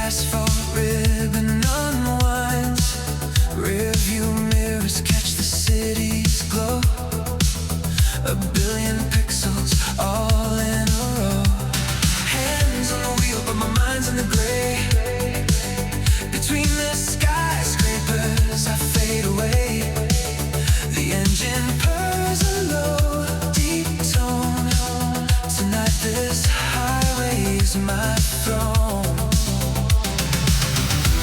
asphalt ribbon unwinds. Rearview mirrors catch the city's glow. A billion pixels all in a row. Hands on the wheel but my mind's in the gray. Between the skyscrapers I fade away. The engine purrs a low, deep tone. Tonight this highway's my throne.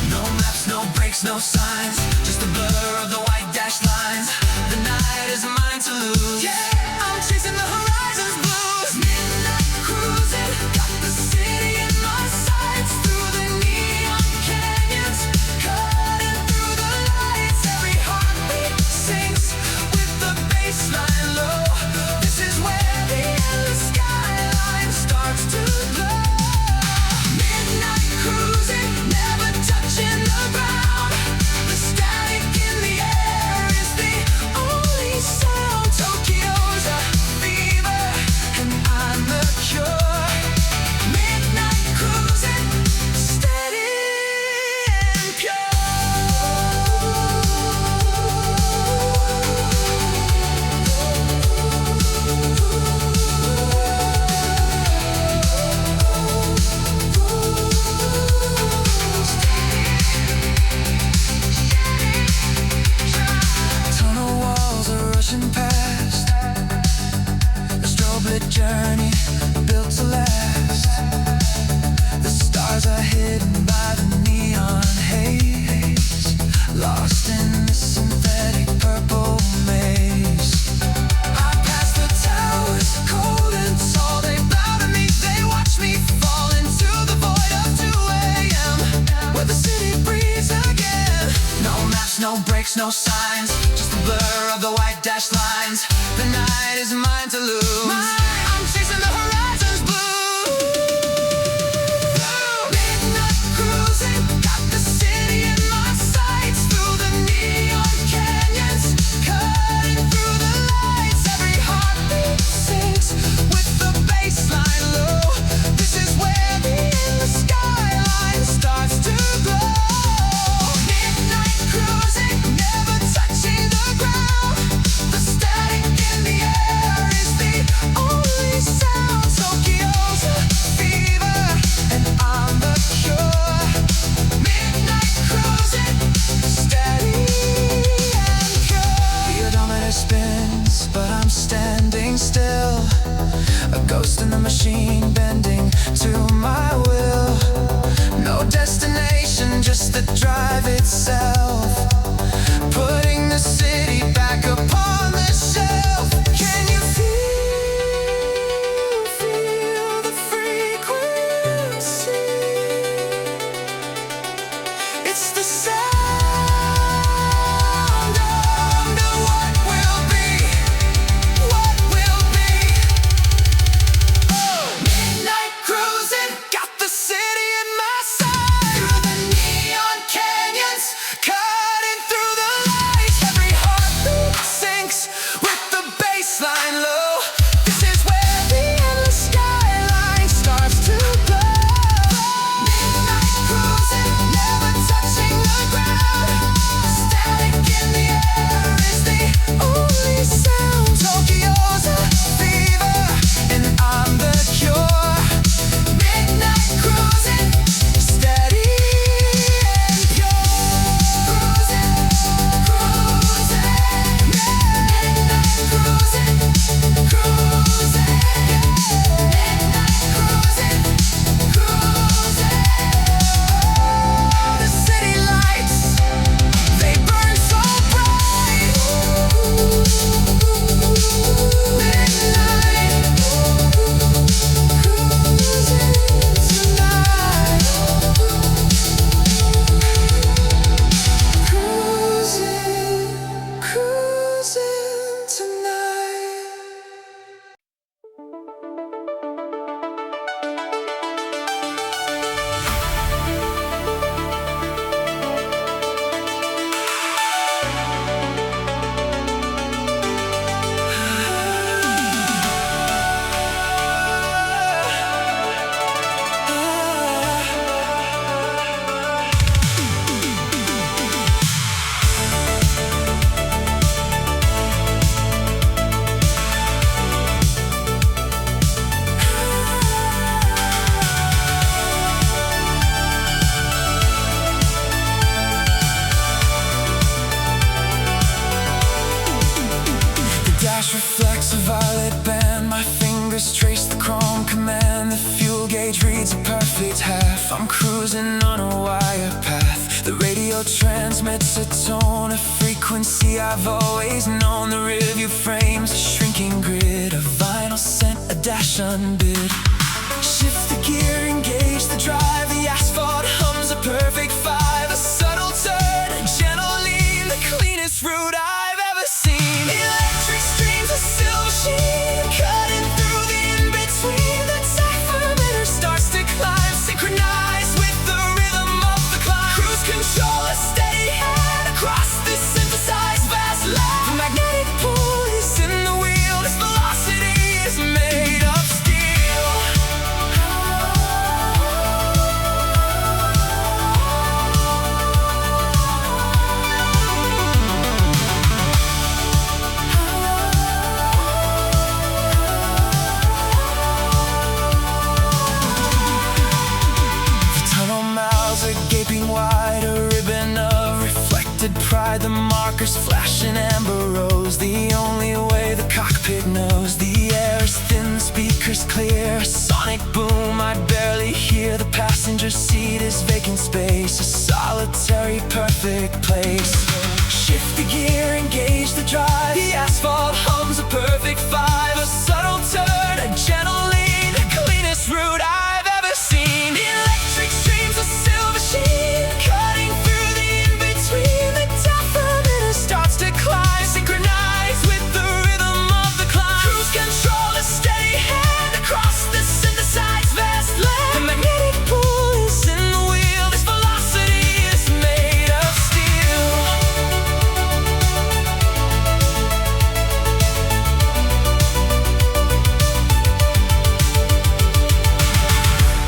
No maps, no brakes, no signs. Just the blur of the white dashed lines. The night is mine to lose. Yeah, I'm chasing the horizon's blues. Midnight cruising, got the city in my sights. Through the neon canyons, cutting through the lights. Every heartbeat sinks with the bassline low. This is where the endless skyline starts to glow. Midnight cruising, never touching the ground. The static in the air is the only sound. Tokyo's a fever and I'm the cure. Midnight cruising, steady and pure. Tunnel walls are rushing past. A strobe lit journey built to last. The stars are hidden by the neon haze. Lost in the synthetic purple maze. I pass the towers, cold and tall. They bow to me, they watch me fall into the void of 2 a.m. Where the city breathes again. No maps, no brakes, no signs. Just the blur of the white dashed lines. The night is mine to lose. I'm chasing the horizon's blue. Midnight cruising, got the city in my sights. Through the neon canyons, cutting through the lights. Every heartbeat sinks with the bassline low. This is where the endless skyline starts to glow. Midnight cruising, never touching the ground. The static in the air is the only I'm cruising on a wire path. The radio transmits a tone, a frequency I've always known. The rearview frames a shrinking grid, a vinyl scent, a dash unbid. Shift the gear, engage the drive. The asphalt hums a perfect five. A subtle turn, a gentle lean, the cleanest route I've ever seen. Electric streams, a silver sheen, cutting through the in-between. The thermometer starts to climb, synchronized with the rhythm of the climb. Cruise control, a steady hand across this synthesized vast land. The magnetic pull is in the wheel, its velocity is made of steel. Gaping wide, a ribbon of reflected pride. The markers flash in amber rose, the only way the cockpit knows. The air is thin, the speakers clear, a sonic boom I barely hear. The passenger seat is vacant space, a solitary perfect place. Shift the gear, engage the drive. The asphalt hums a perfect five. A subtle turn, a gentle lean, the cleanest route I've ever seen. Electric streams, a silver sheen, cutting through the in-between. The thermometer starts to climb, synchronized with the rhythm of the climb. Cruise control, a steady hand across the synthesized vast land. The magnetic pull is in the wheel, this velocity is made of steel.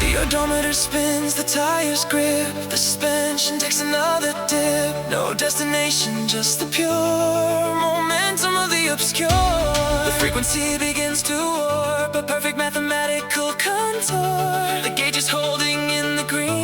The odometer spins, the tires grip, the suspension takes another dip. No destination, just the pure momentum of the obscure. The frequency begins to warp, a perfect mathematical contour. The gauge is holding in the green,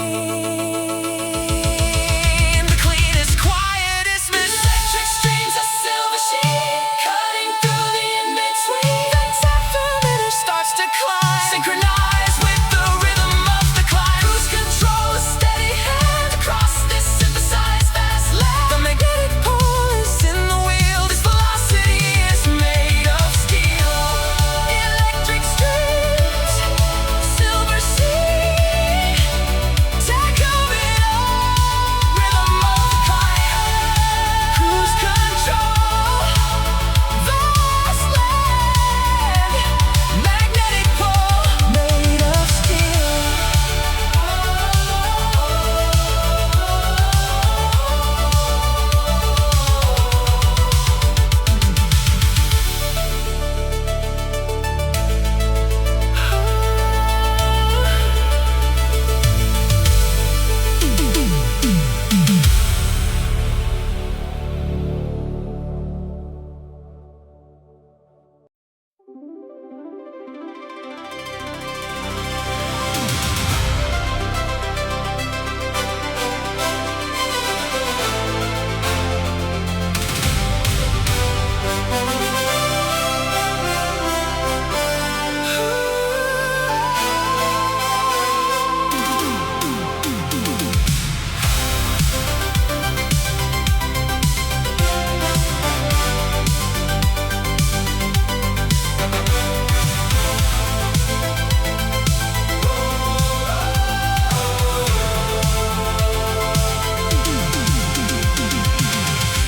the cleanest, quietest mist. Electric streams, a silver sheen, cutting through the in-between. The thermometer starts to climb, synchronized with the rhythm of the climb. Cruise control, a steady hand across this synthesized vast land. The magnetic pull is in the wheel, this velocity is made of steel. Electric streams, silver sea, take over it all, rhythm of the climb. Cruise control, vast land, magnetic pull made of steel.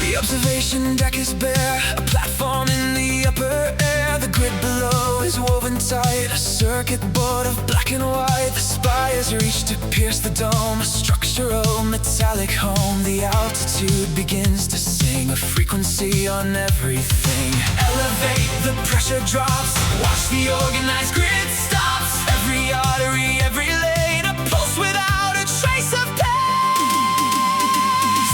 The observation deck is bare, a platform in the upper air. The grid below is woven tight, a circuit board of black and white. The spires reach to pierce the dome, a structural metallic home. The altitude begins to sing, a frequency on everything. Elevate, the pressure drops, watch the organized grid stops. Every artery, every lane, a pulse without a trace of pain.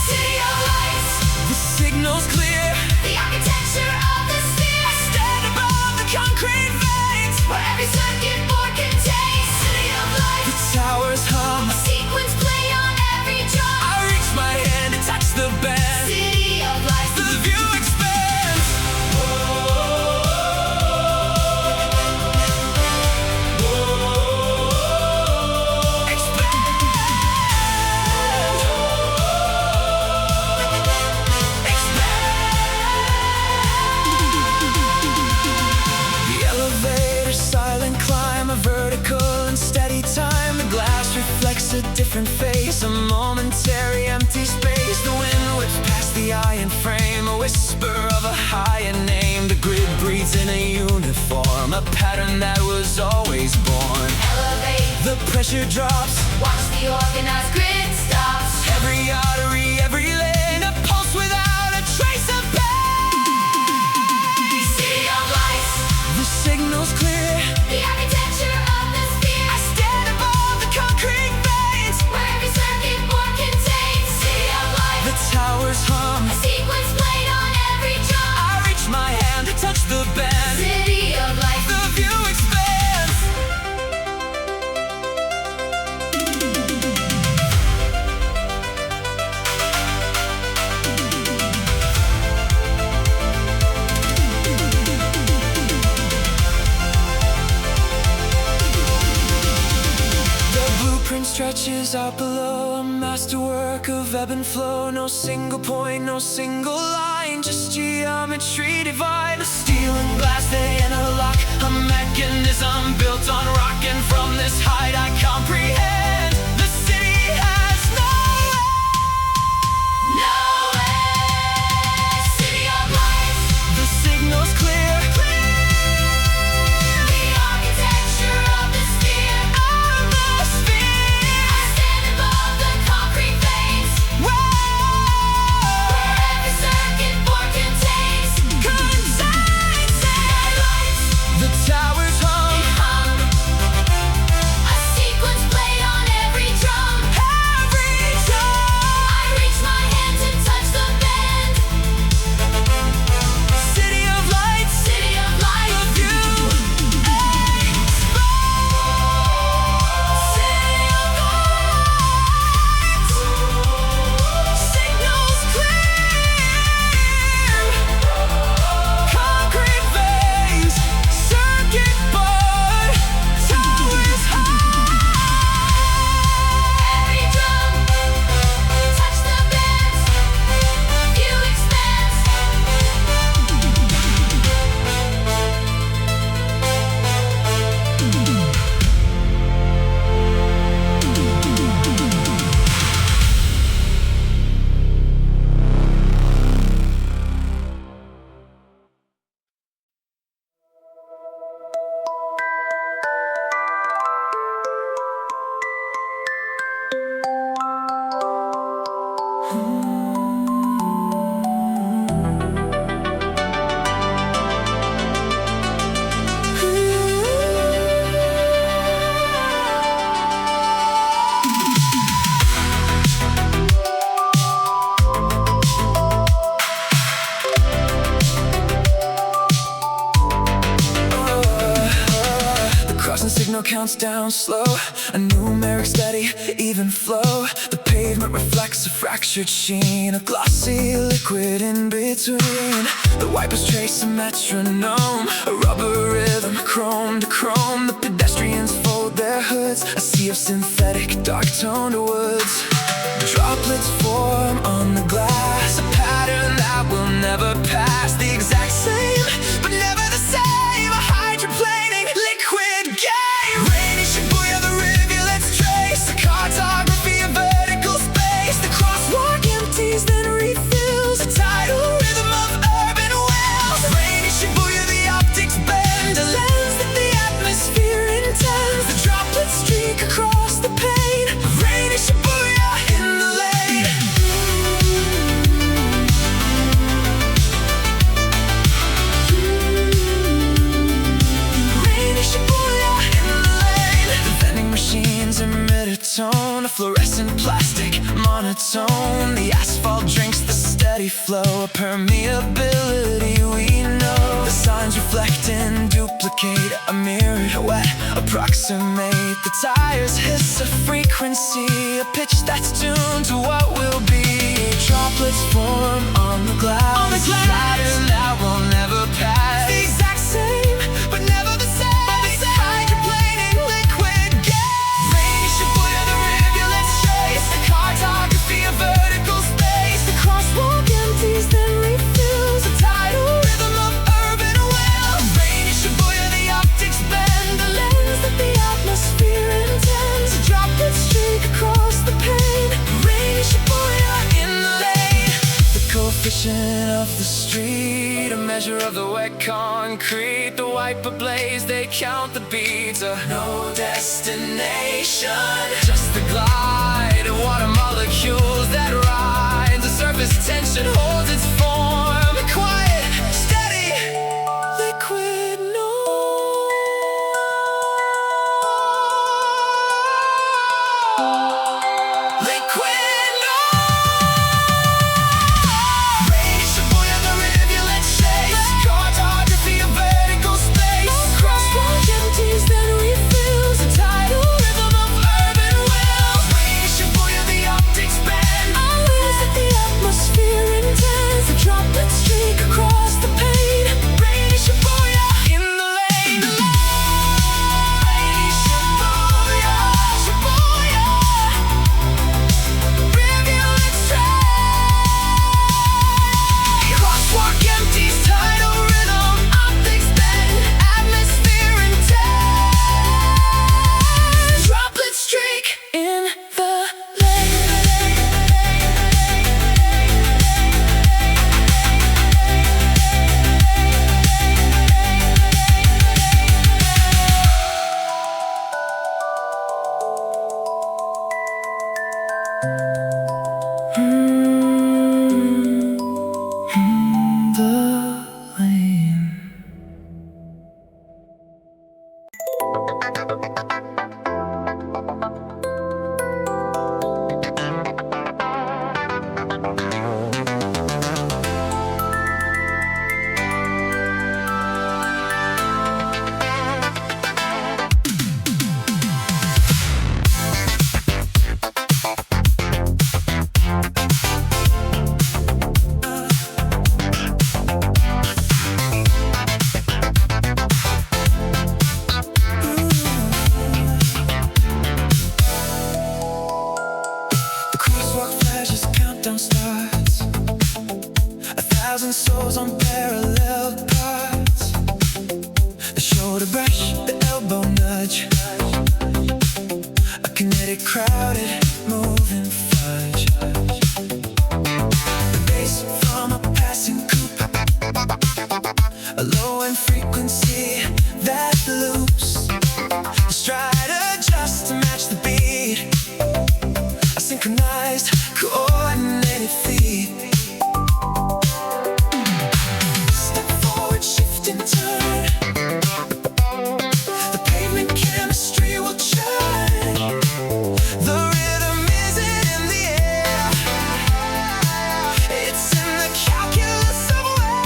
City of lights, the signal's clear, the architecture of the sphere. I stand above the concrete veins, where every circuit board contains. City of lights, the towers hum, a sequence play on every drum. I reach my hand and touch the band. City of lights, the view expands. Expand. different face, a momentary empty space. The wind whips past the iron frame, a whisper of a higher name. The grid breathes in a uniform, a pattern that was always born. Elevate, the pressure drops, watch the organized grid stops. Every artery, every lane, a pulse without a trace of pain. City of lights, the signal's clear, the architecture of the sphere. I stand above the concrete veins, where every circuit board contains. City of light, the towers hum, a sequence played on every drum. I reach my hand to touch the band. City of light, The view expands. Stretches out below, a masterwork of ebb and flow. No single point, no single line, just geometry divine. A steel and glass, they interlock, a mechanism built on rock. And from this height I comprehend, the city has no end. no end. City of lights, The signal's clear, the architecture of the sphere. I stand above the concrete veins, where every circuit board contains. Lights, the towers hum, a sequence played on every drum. I reach my hand to touch the band. City of lights, City of the lights, view expands. city of lights. Signals clear, concrete veins, circuit board, towers high. Every drum, touch the bands, view expands. The crossing signal counts down slow, a numeric steady, even flow. The pavement reflects a fractured sheen, a glossy liquid in between. The wipers trace a metronome, a rubber rhythm, chrome to chrome. The pedestrians fold their hoods, a sea of synthetic dark-toned woods. Droplets form on the glass, a pattern that will never pass. The exact same, but never the same. A hydroplaning liquid game. Rainy Shibuya, the rivulets trace a cartography of vertical space. The crosswalk empties, then refills, a tidal rhythm of urban wells. Rainy Shibuya, the optics bend, a lens that the atmosphere intends. The droplets streak across the pane. Rainy Shibuya in the lane. Rainy Shibuya in the lane. The vending machines emit a tone, a fluorescent plastic monotone. The asphalt drinks the steady flow, a permeability we know. The signs reflect and duplicate, a mirrored wet approximate. The tires hiss a frequency, a pitch that's tuned to what will be. Droplets form on the glass, a pattern that will never pass. The exact same, but never the same. Hydroplaning liquid gas. Rainy Shibuya, the rivulets trace a cartography of vertical space. The crosswalk empties, then refills, a tidal rhythm of urban wells. Rainy Shibuya, the optics bend, the lens that the atmosphere intends. Droplets streak across the motion of the street, a measure of the wet concrete. The wiper blades, they count the beats. No destination, just the glide of water molecules that rise. The surface tension holds its form, quiet, steady, liquid noise. Liquid noise. Rain, Shibuya, the rivulet chase. Cartography of vertical space. Crosswalk empties, then refills. A tidal rhythm of urban will. Rain, Shibuya, the optics bend. Always at the atmosphere intense. A droplet streak across the pane. Rain, Shibuya, in the lane. Rain, Shibuya, Shibuya. Rivulets train. Crosswalk empties, tidal rhythm, optics bend, atmosphere intense. Droplet streak in the lane. The crosswalk flashes, countdown starts. 1,000 souls on parallel paths. The shoulder brush, the elbow nudge. A kinetic, crowded, moving fudge. The bass from a passing coupe. A low-end frequency that loops. The stride adjusts to match the beat. A synchronized, coordinated feet. Step forward, shift and turn. The pavement chemistry will churn. The rhythm isn't in the air. It's in the calculus of wear.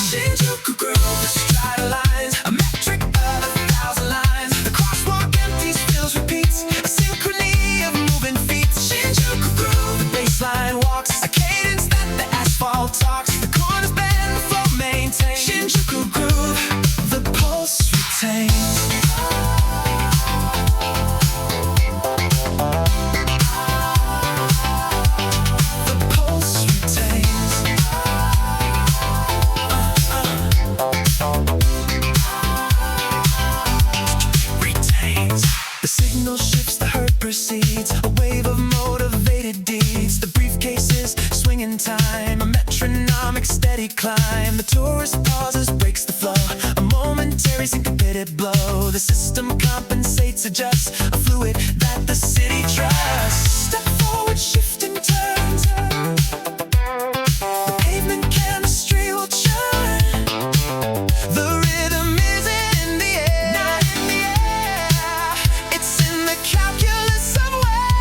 Shinjuku Groove, stride lines, a metric of 1,000 lines. The crosswalk empties, fills, repeats. A synchrony of moving feet. Shinjuku Groove, the baseline walks. A cadence that the asphalt talks. The corners bend, the flow maintains. Shinjuku Groove, the pulse retains. The pulse retains. Retains. The signal shifts, the herd proceeds. A wave of motivated deeds. The briefcases swing in time. A metronomic steady climb. The tourist pauses, breaks the flow. A momentary syncopated blow. The system compensates, adjusts. A fluid that the city trusts. Step forward, shift and turn. The pavement chemistry will churn. The rhythm isn't in the air. Not in the air. It's in the calculus of wear.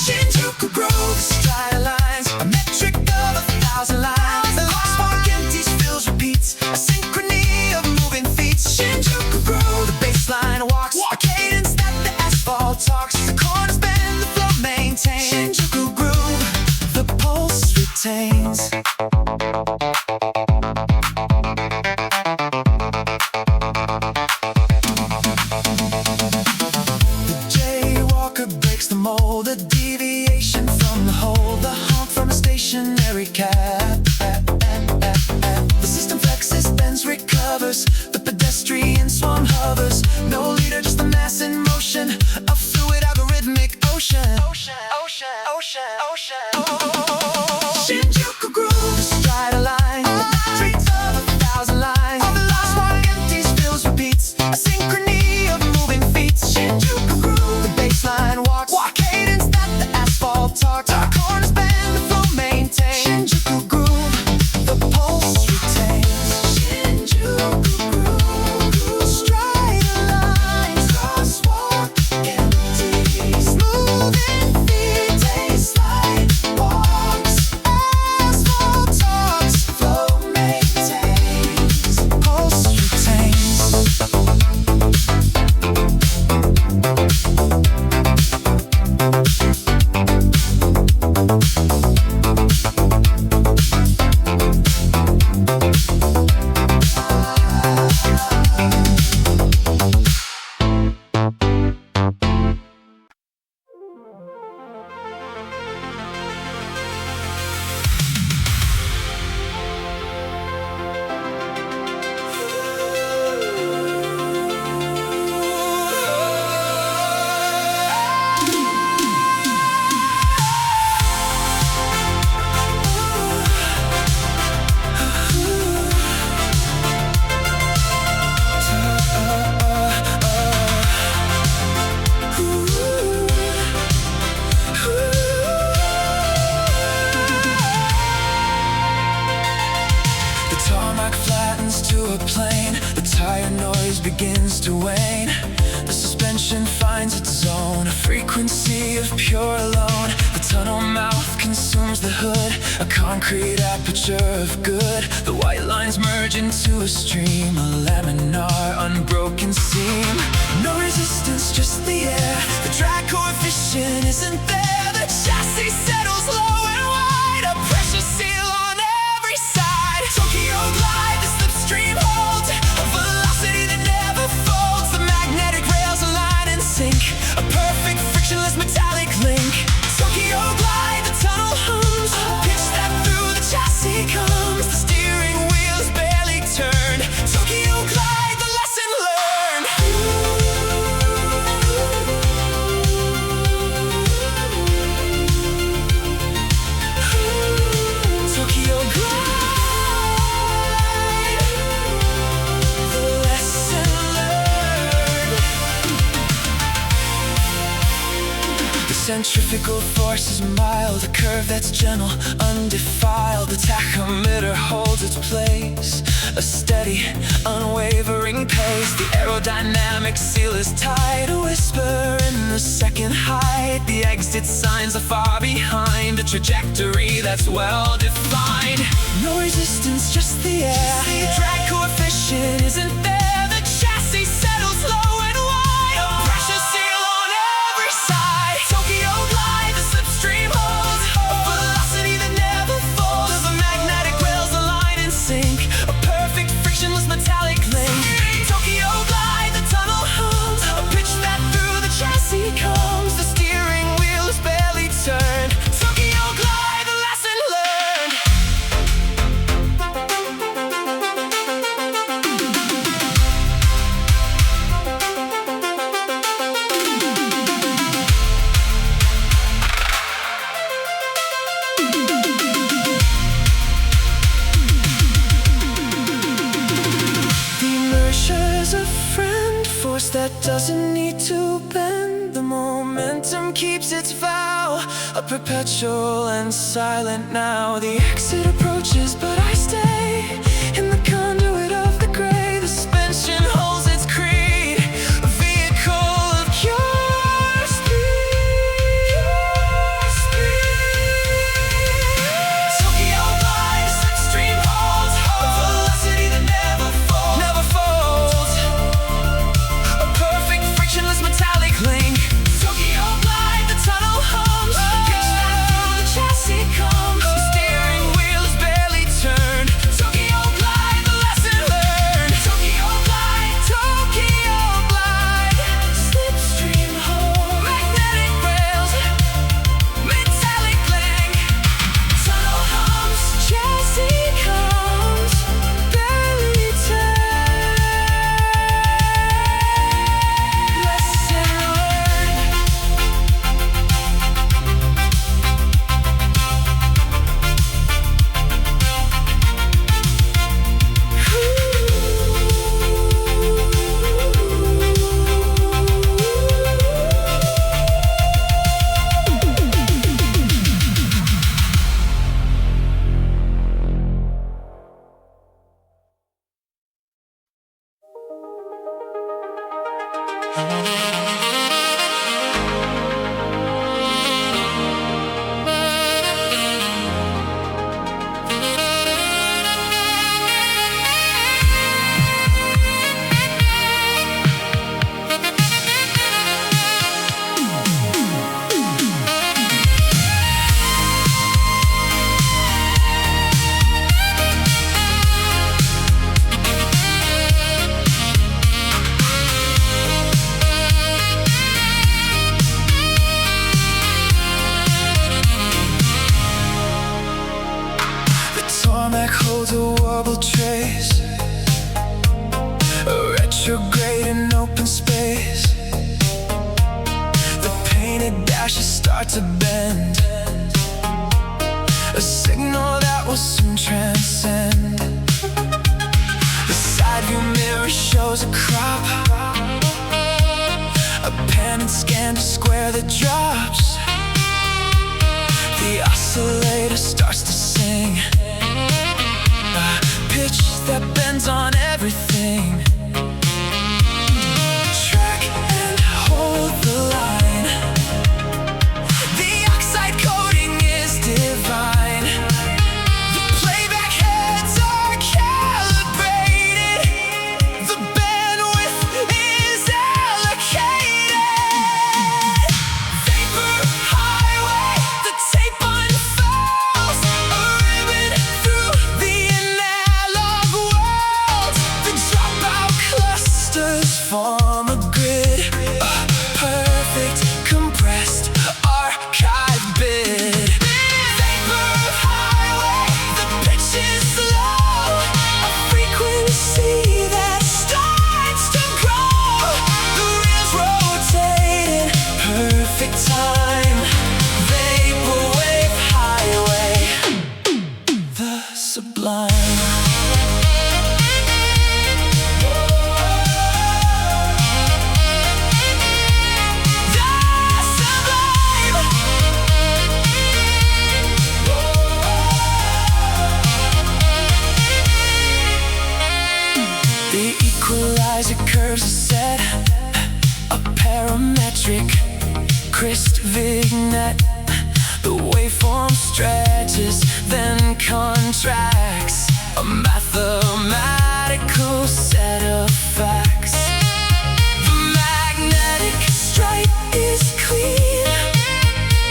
Shinjuku Groove, stride lines. A metric of 1,000 lines. The crosswalk empties, fills, repeats. A synchrony of moving feet. Shinjuku Groove, the baseline walks. A cadence that the asphalt talks. The wane. The suspension finds its zone, a frequency of pure alone. The tunnel mouth consumes the hood, a concrete aperture of good. The white lines merge into a stream, a laminar, unbroken seam. No resistance, just the air. The drag coefficient isn't there. The chassis settles low and wide, a pressure seal on every side. Tokyo glide, the slipstream holds, a velocity that never folds. The magnetic rails align and sync, a perfect frictionless metallic link. Tokyo glide, the tunnel hums, pitch that through the chassis comes. The steering wheel's barely turned. Tokyo glide, the lesson learned. Tokyo glide, the lesson learned. The centrifugal force is mild, a curve that's gentle, undefiled. The tachometer holds its place, a steady, unwavering pace. The aerodynamic seal is tight, a whisper in the second height. The exit signs are far behind, a trajectory that's well defined. No resistance, just the air. The drag coefficient isn't there. The chassis settles low and wide, a pressure seal on every side. Tokyo glide, the slipstream holds, a velocity that never falls. The magnetic rails align and sync, a perfect frictionless metallic link. Tokyo glide, the tunnel hums, a pitch that through the chassis comes. The steering wheel is barely turned. Tokyo glide, the lesson learned. The inertia's a friend, force that doesn't need to bend. The momentum keeps its vow, a perpetual and silent now. The exit approaches, but I stay in the conduit of the gray. The suspension holds its creed, a vehicle of pure speed. Tokyo glide, the slipstream holds, a velocity that never falls. Never folds, a perfect frictionless metallic link. Tokyo glide, the tunnel hums, pitch that through the chassis comes. The steering wheel is barely turned. Tokyo glide, the lesson learned. Tokyo glide, slipstream hold, magnetic rails, metallic link. Tunnel hums, chassis comes, barely turned. Lesson learned. The tarmac holds a warble trace, a retrograde in open space. The painted dashes start to bend, a signal that will soon transcend. The side view mirror shows a crop, a pan and scan to square the drops. The oscillator starts to sing, a pitch that bends on everything. time. Vaporwave highway, the sublime. The equalizer curves are set, a parametric crest vignette. The waveform stretches, then contracts, a mathematical set of facts. The magnetic stripe is clean,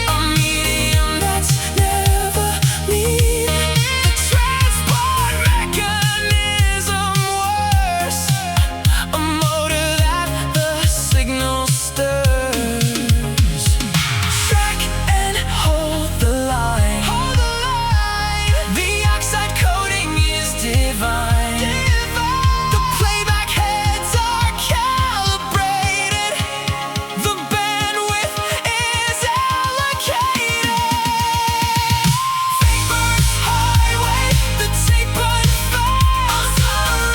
a medium that's never mean. The transport mechanism worse, a motor that the signal stirs. Track and hold the line. The oxide coating is divine. The playback heads are calibrated. The bandwidth is allocated. Vapor highway, the tape unfolds. A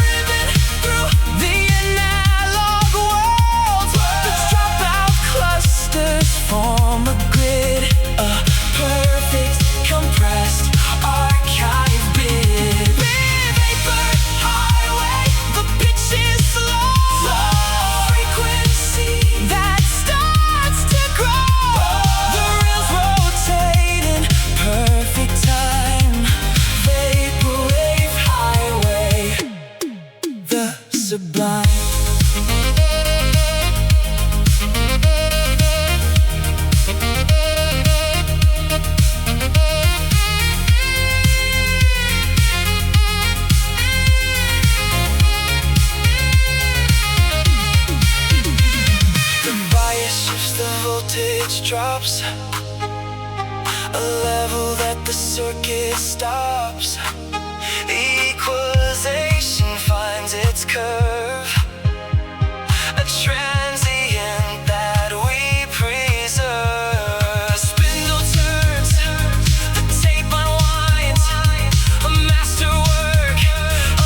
ribbon through the analog world. The dropout clusters form a grid, a perfect compressed archive bid. Vapor highway, the pitch is slow. Frequency that starts to grow. The reels rotate in perfect time. Vaporwave highway, the sublime. The bias shifts, the voltage drops, a level that the circuit stops. The equalization finds its curve, a transient that we preserve. Spindle turns, the tape unwinds, a masterwork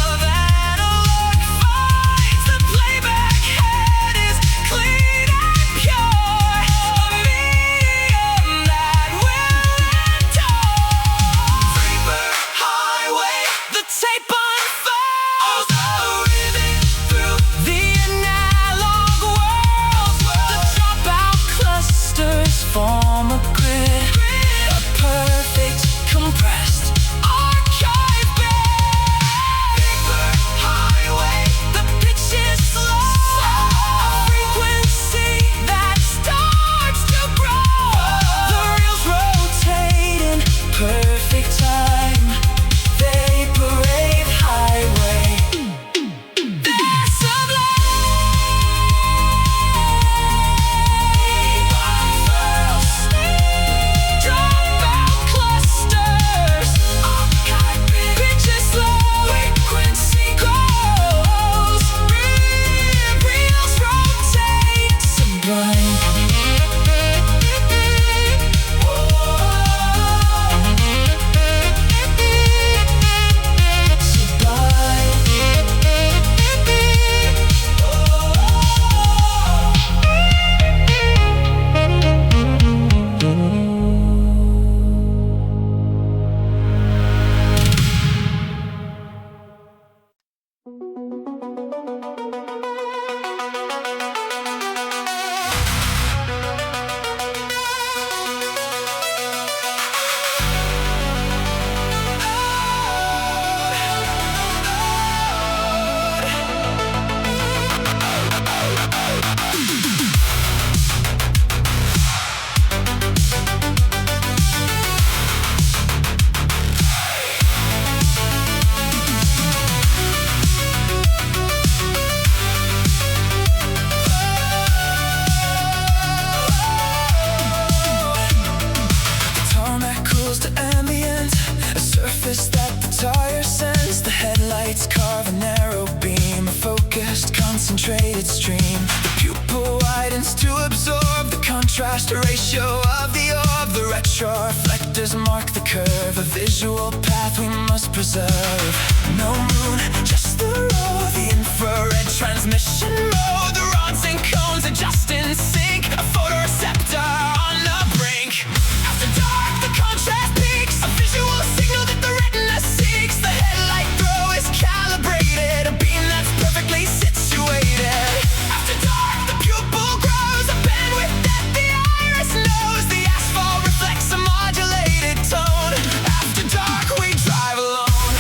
of analog finds. The playback head is clean and pure, a medium that will endure. Vapor highway. contrast ratio of the orb. The retro reflectors mark the curve, a visual path we must preserve. No moon, just the road, the infrared transmission mode. The rods and cones adjust in sync, a photoreceptor on the brink. After dark, the contrast peaks, a visual signal that the retina seeks. The headlight throw is calibrated, a beam that's perfectly situated. After dark, the pupil grows, a bandwidth that the iris knows. The asphalt reflects a modulated tone. After dark, we drive alone.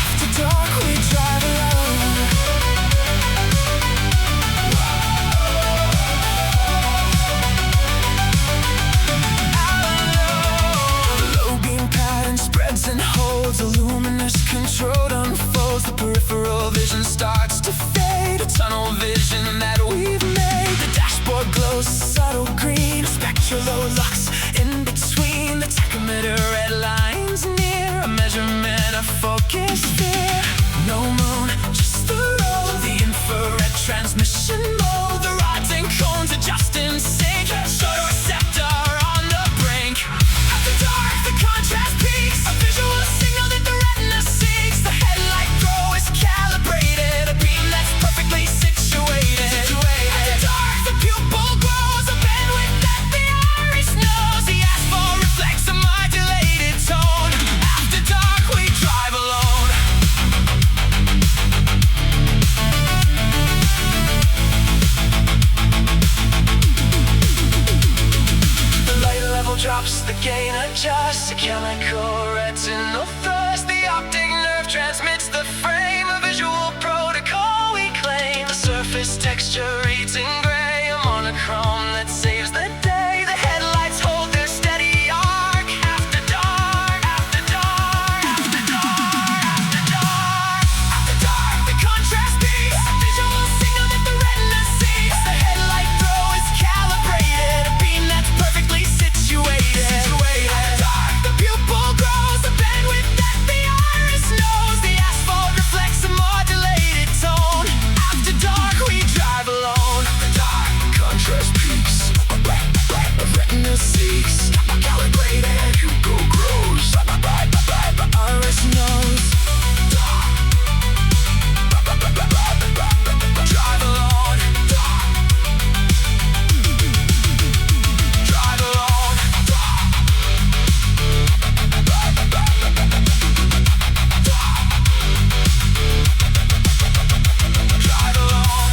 After dark, we drive alone. Low beam pattern spreads and holds, a luminous control unfolds. The peripheral vision starts to fade, a tunnel vision that we've made. The dashboard glows subtle green, a spectral lux in between. The tachometer red lines near, a measurement of focus sphere. No moon, just the road, the infrared transmission mode. The rods and cones adjust in sync, photoreceptor on the brink. After dark, the contrast peaks, a visual signal that the retina seeks. The headlight throw is calibrated, a beam that's perfectly situated. After dark, the pupil grows, a bandwidth that the iris knows. The asphalt reflects a modulated tone. After dark, we drive alone. The light level drops, the gain adjusts, a chemical retinal thrust. The optic nerve transmits the frame, a visual protocol we claim. The surface texture reads in gray, a monochrome that saves the day. The headlights hold their steady arc. After dark, after dark, after dark, after dark. After dark, the contrast peaks, a visual signal that the retina seeks. The headlight throw is calibrated, a beam that's perfectly situated. After dark, the pupil grows, a bandwidth that the iris knows. The asphalt reflects a modulated tone. After dark, we drive alone. After dark, contrast peaks, a retina seeks. Calibrated, pupil grows, iris knows. Drive alone. Drive alone. Drive alone.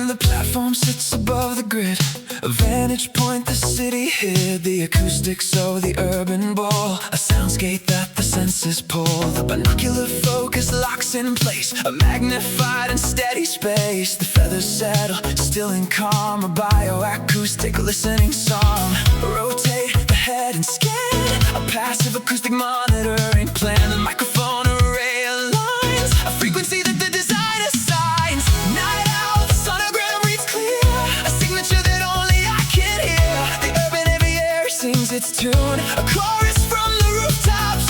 The platform sits above the grid, a vantage point the city hid. The acoustics of the urban bowl, a soundscape that the senses pull. The binocular focus locks in place, a magnified and steady space. The feathers settle, still and calm, a bioacoustic listening song. Rotate the head and scan, a passive acoustic monitoring plan. The microphone array aligns, a frequency that the design assigns. Night owl, the sonogram reads clear, a signature that only I can hear. The urban aviary sings its tune, a chorus from the rooftops.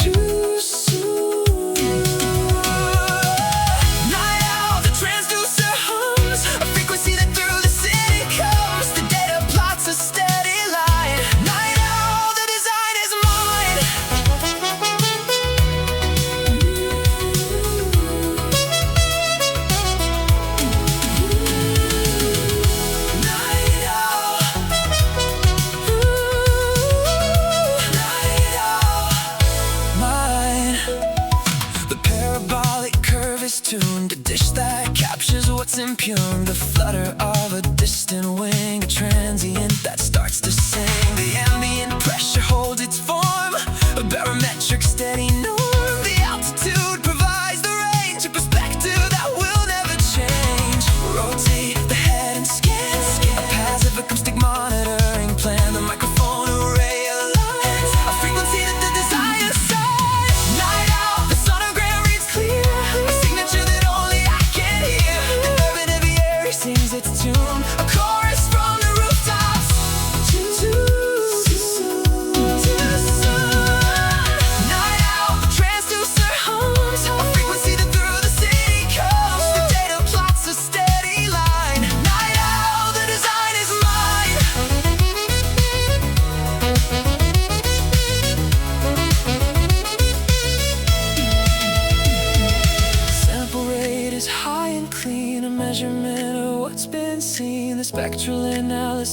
Too soon. Night owl, the transducer hums, a frequency that through the city comes. The data plots a steady line. Night owl, the design is mine. Night owl.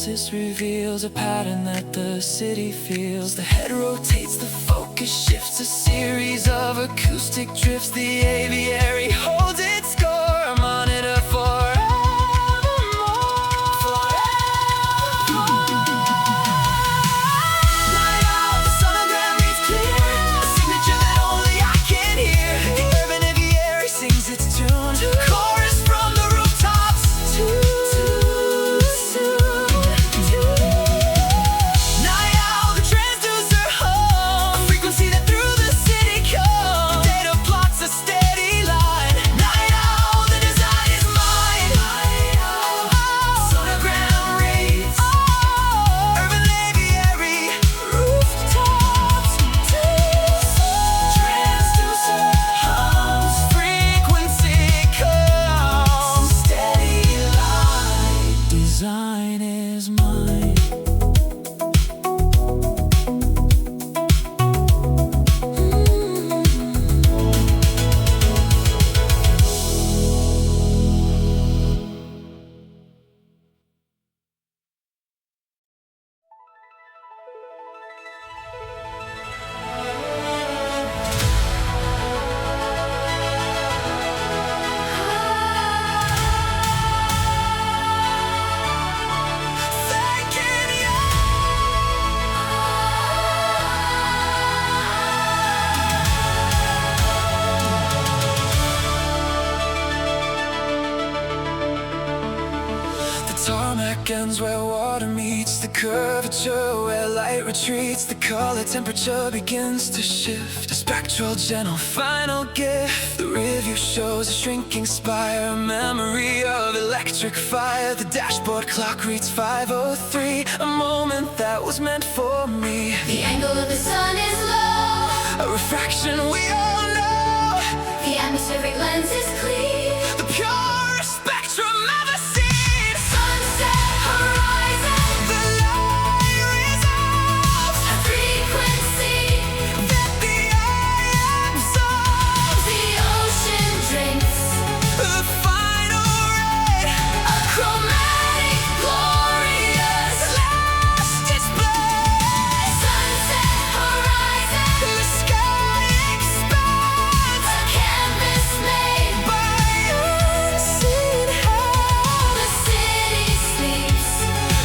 analysis reveals a pattern that the city feels. The head rotates, the focus shifts, a series of acoustic drifts. The aviary holds its score, a monitor forevermore. Night out, the sonogram reads clear, a signature that only I can hear. The urban aviary sings its tune, chorus from the rooftops. Night owl, the transducer hum, a frequency that through the city comes. Data plots a steady line. Night owl, the design is mine. Night owl, sonogram reads, urban aviary, rooftops. Transducer hums, frequency comes, steady line. Design is mine. Thanking you. The tarmac ends where water meets the curvature, where light retreats. The color temperature begins to shift, a spectral gentle final gift. The rearview shows a shrinking spire, a memory of electric fire. The dashboard clock reads 5:03, a moment that was meant for me. The angle of the sun is low. A refraction we all know, The atmospheric lens is clear. the purest spectrum ever seen. Sunset horizon, The light resolves a frequency. that the eye absorbs. The ocean drinks The final ray, a chromatic, glorious last display. sunset horizon. The sky expands A canvas made. by unseen hands. The city sleeps.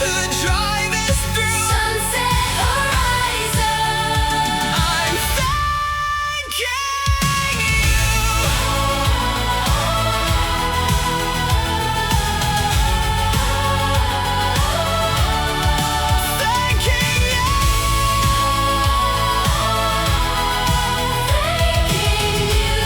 The drive is through. Sunset horizon. I'm thanking you. Thanking you.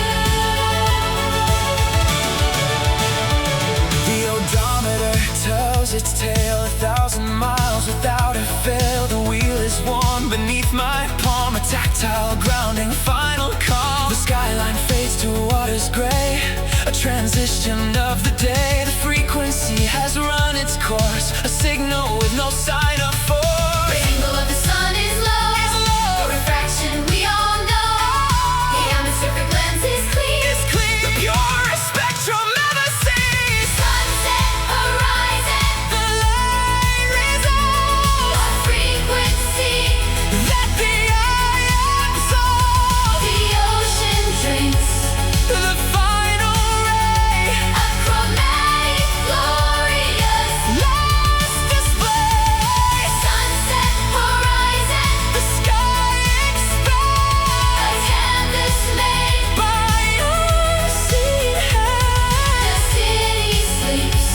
The odometer tells its tale, 1,000 miles without a fail. The wheel is warm beneath my palm, a tactile grounding final calm. The skyline fades to water's gray, a transition of the day. The frequency has run its course, a signal with no sign of force. The angle of the sun is low. Is low. A refraction we all know. The atmospheric lens is clear. It's clear. The purest spectrum ever seen. Sunset horizon. The light resolves A frequency. that the eye absorbs. The ocean drinks The final ray, a chromatic, glorious last display. sunset horizon. The sky expands A canvas made. by unseen The hands. city sleeps.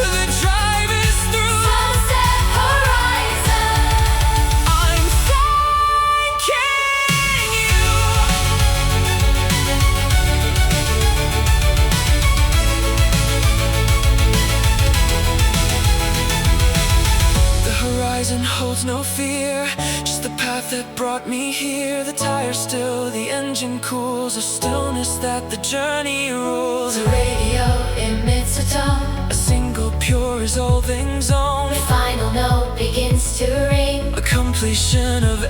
The drive is through. Sunset horizon. I'm thanking you. The horizon holds no fear, just the path that brought me here. The tires still, the engine cools, a stillness that the journey rules. The radio emits a tone. A single pure resolving zone, The final note begins to ring. a completion of